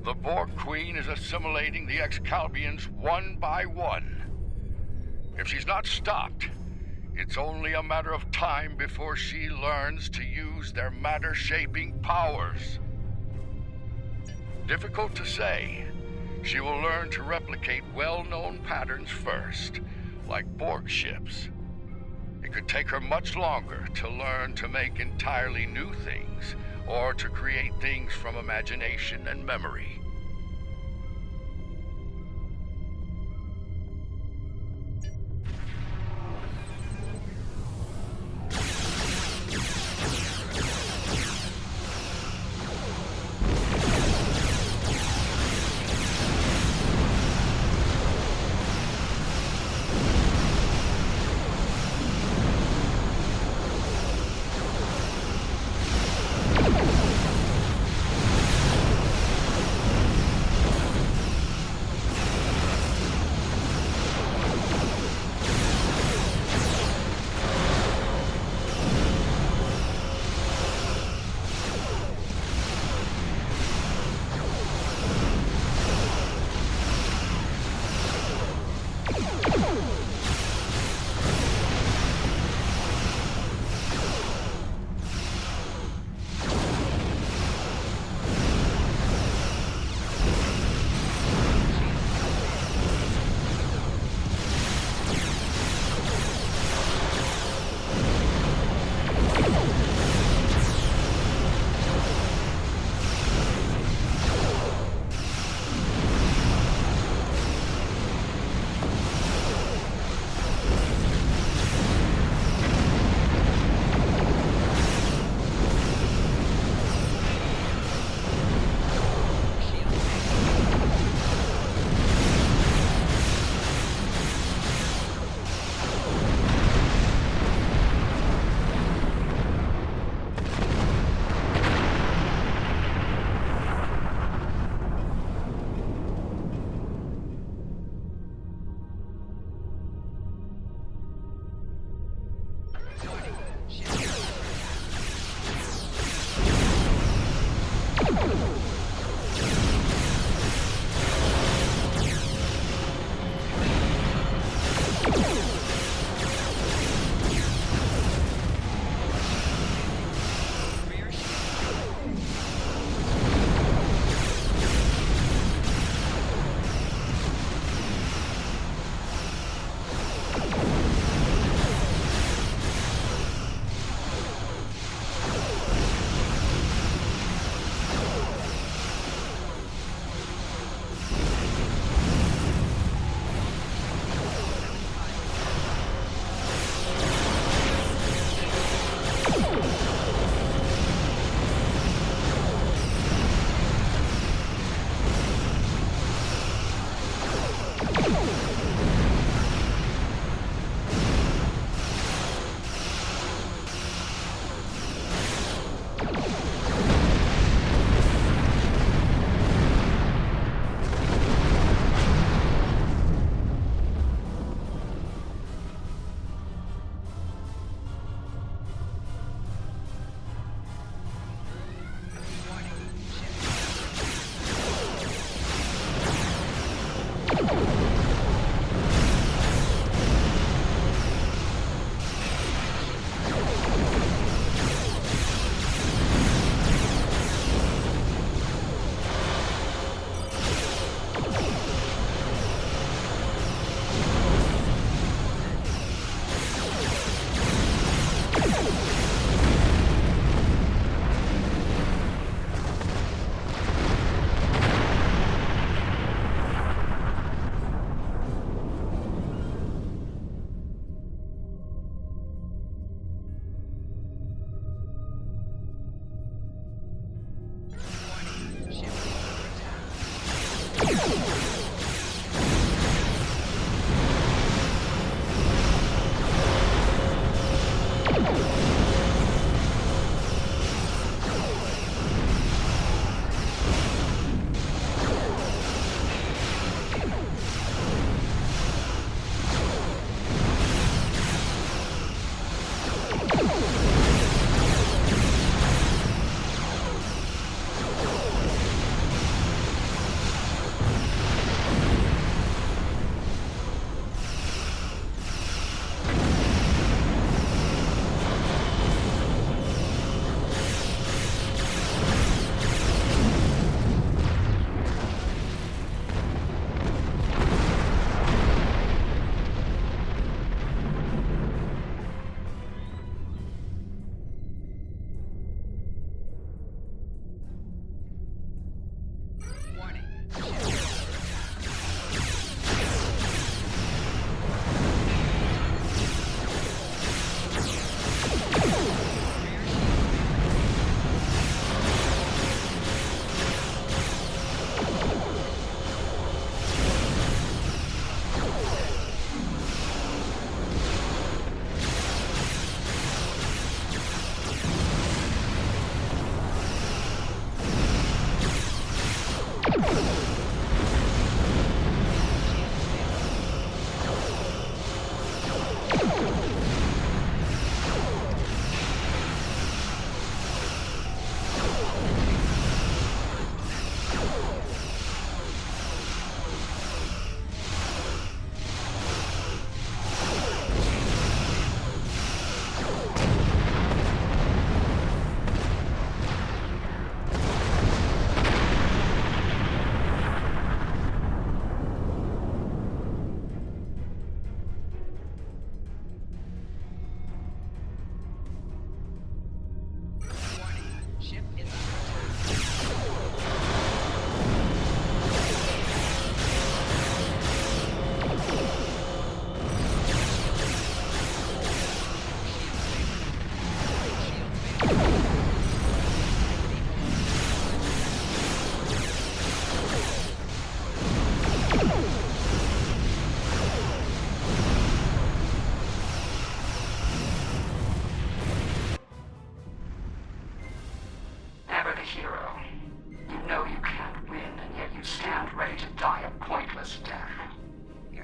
The Borg Queen is assimilating the Excalbians one by one. If she's not stopped, it's only a matter of time before she learns to use their matter-shaping powers. Difficult to say. She will learn to replicate well-known patterns first, like Borg ships. It could take her much longer to learn to make entirely new things, or to create things from imagination and memory.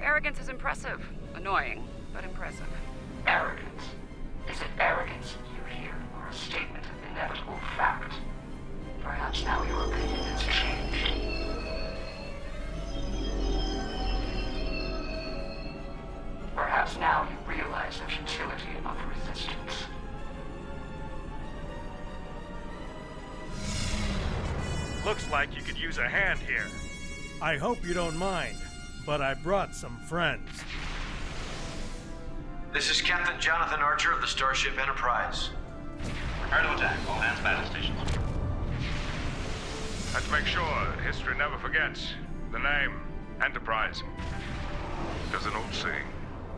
Arrogance is impressive. Annoying, but impressive. Arrogance? Is it arrogance you hear, or a statement of inevitable fact? Perhaps now your opinion has changed. Perhaps now you realize the futility of resistance. Looks like you could use a hand here. I hope you don't mind, but I brought some friends. This is Captain Jonathan Archer of the Starship Enterprise. Prepare to attack. All hands battle stations. Let's make sure that history never forgets the name Enterprise. There's an old saying,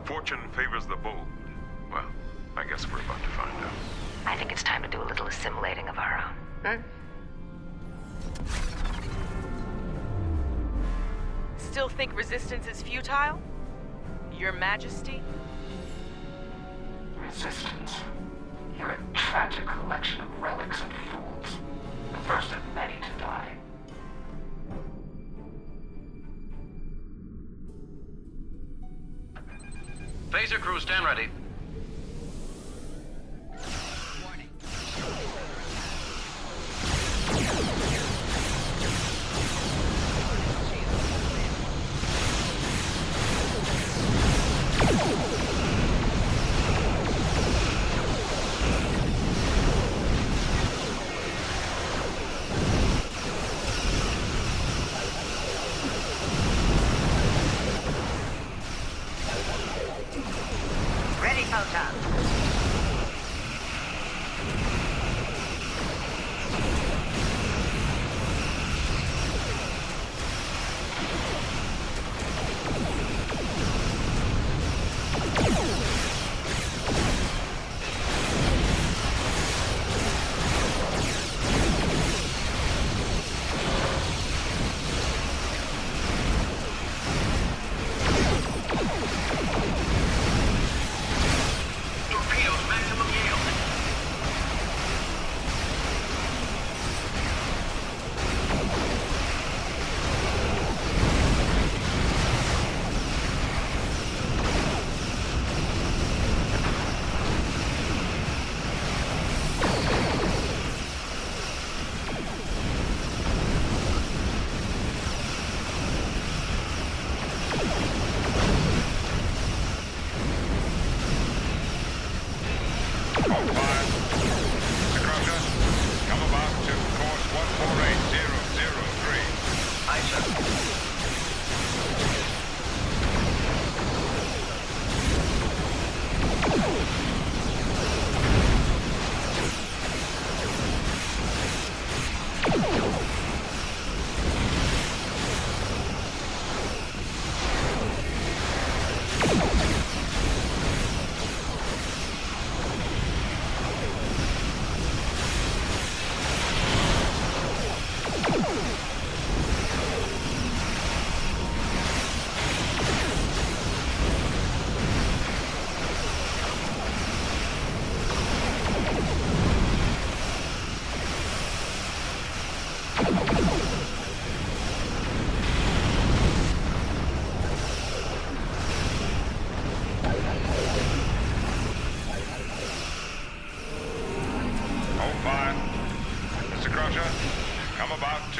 fortune favors the bold. Well, I guess we're about to find out. I think it's time to do a little assimilating of our own. Still think resistance is futile? Your Majesty? Resistance? You're a tragic collection of relics and fools. The first of many to die. Phaser crew, stand ready. Ready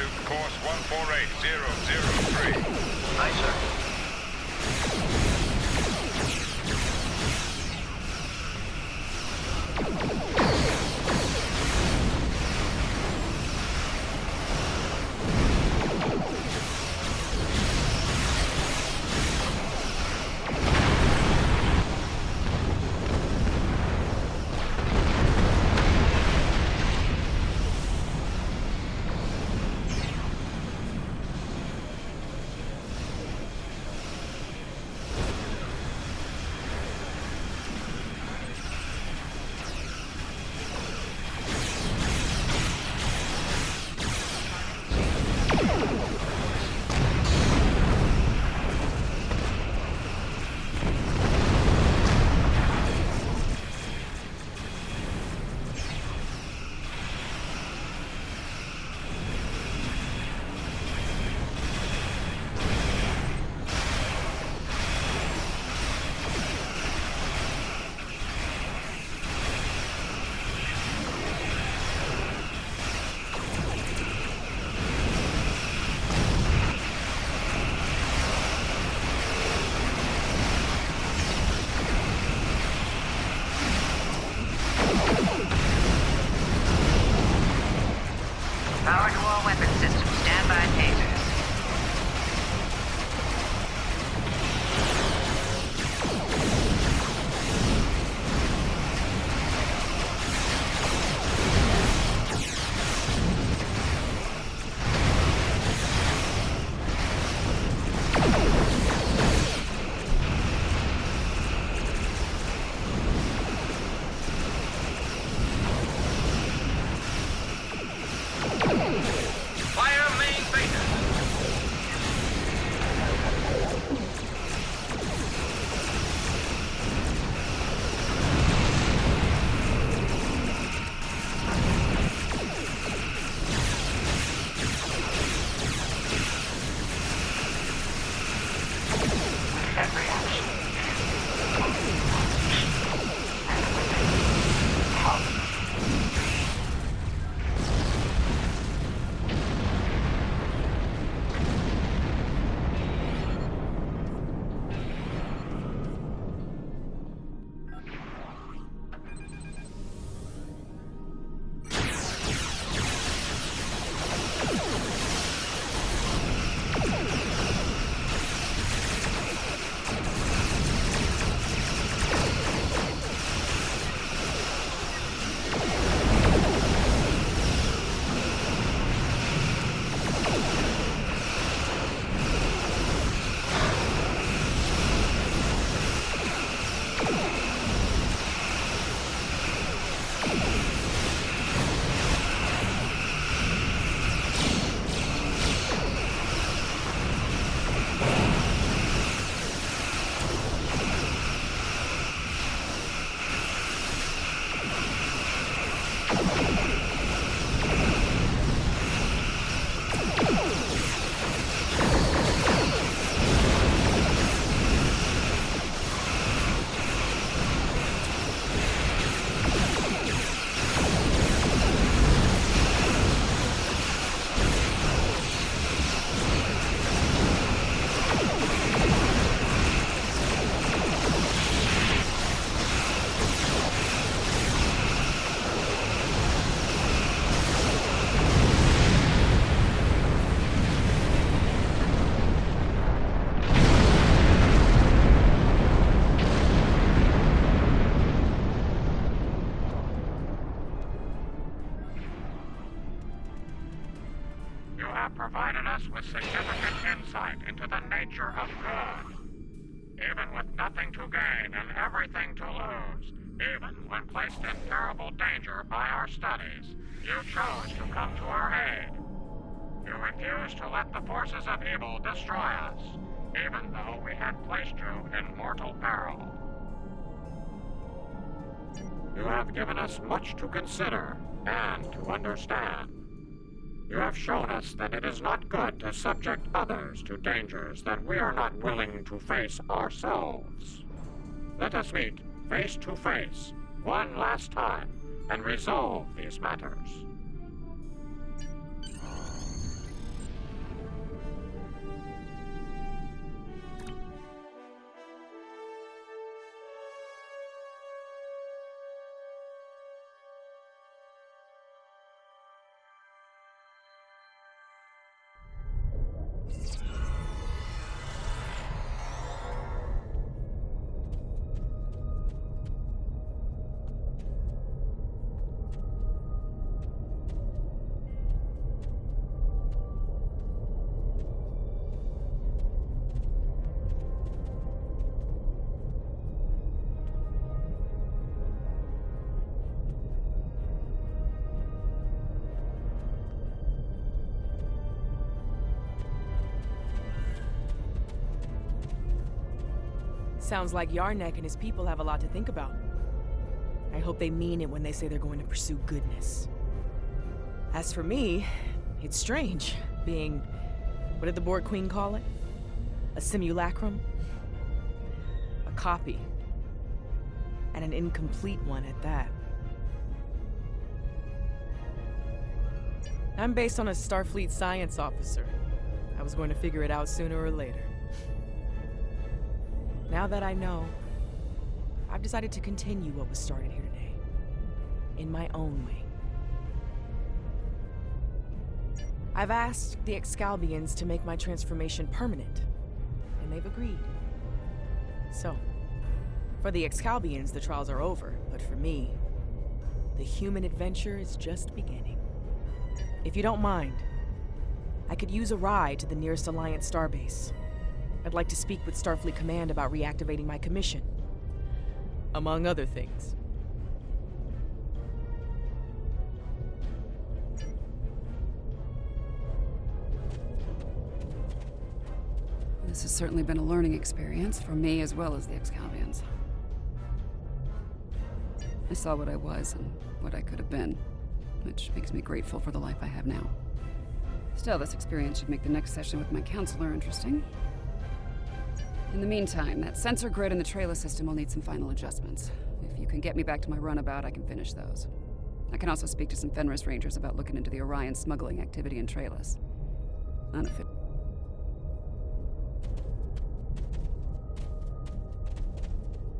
to course 148003. Aye, sir. Power to all weapon systems. Stand by tasers. Fire main beta. Every action. You have provided us with significant insight into the nature of good. Even with nothing to gain and everything to lose, even when placed in terrible danger by our studies, you chose to come to our aid. You refused to let the forces of evil destroy us, even though we had placed you in mortal peril. You have given us much to consider and to understand. You have shown us that it is not good to subject others to dangers that we are not willing to face ourselves. Let us meet face to face one last time and resolve these matters. Sounds like Yarnek and his people have a lot to think about. I hope they mean it when they say they're going to pursue goodness. As for me, it's strange, being... what did the Borg Queen call it? A simulacrum? A copy. And an incomplete one at that. I'm based on a Starfleet science officer. I was going to figure it out sooner or later. Now that I know, I've decided to continue what was started here today. In my own way. I've asked the Excalbians to make my transformation permanent, and they've agreed. So, for the Excalbians, the trials are over, but for me, the human adventure is just beginning. If you don't mind, I could use a ride to the nearest Alliance starbase. I'd like to speak with Starfleet Command about reactivating my commission. Among other things. This has certainly been a learning experience for me as well as the Excalbians. I saw what I was and what I could have been, which makes me grateful for the life I have now. Still, this experience should make the next session with my counselor interesting. In the meantime, that sensor grid in the trailer system will need some final adjustments. If you can get me back to my runabout, I can finish those. I can also speak to some Fenris Rangers about looking into the Orion smuggling activity in Trailus.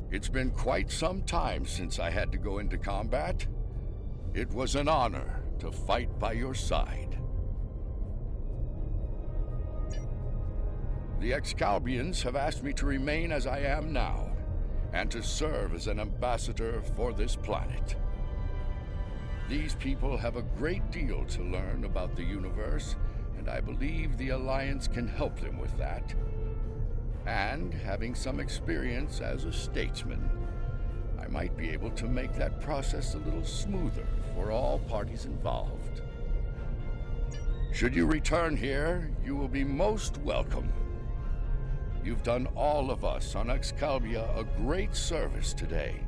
It's been quite some time since I had to go into combat. It was an honor to fight by your side. The Excalbians have asked me to remain as I am now, and to serve as an ambassador for this planet. These people have a great deal to learn about the universe, and I believe the Alliance can help them with that. And having some experience as a statesman, I might be able to make that process a little smoother for all parties involved. Should you return here, you will be most welcome. You've done all of us on Excalibur a great service today.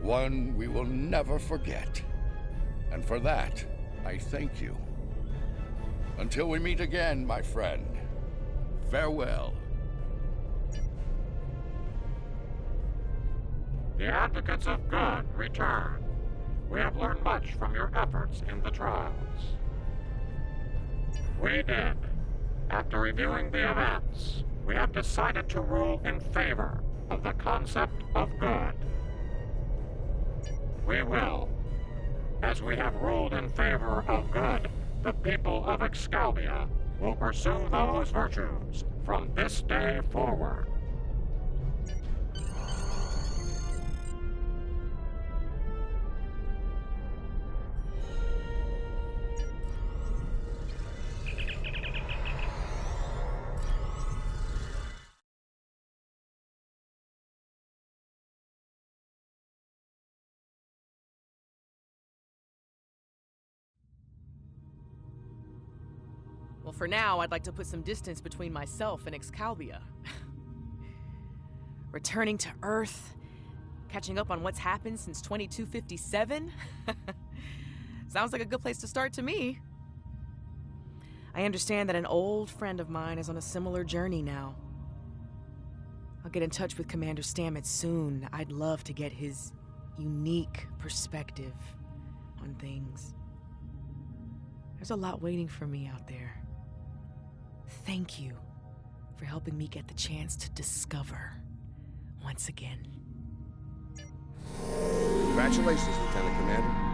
One we will never forget. And for that, I thank you. Until we meet again, my friend, farewell. The advocates of good return. We have learned much from your efforts in the trials. We did. After reviewing the events, we have decided to rule in favor of the concept of good. We will. As we have ruled in favor of good, the people of Excalibur will pursue those virtues from this day forward. Well, for now, I'd like to put some distance between myself and Excalibur. Returning to Earth, catching up on what's happened since 2257? Sounds like a good place to start to me. I understand that an old friend of mine is on a similar journey now. I'll get in touch with Commander Stamets soon. I'd love to get his unique perspective on things. There's a lot waiting for me out there. Thank you for helping me get the chance to discover once again. Congratulations, Lieutenant Commander.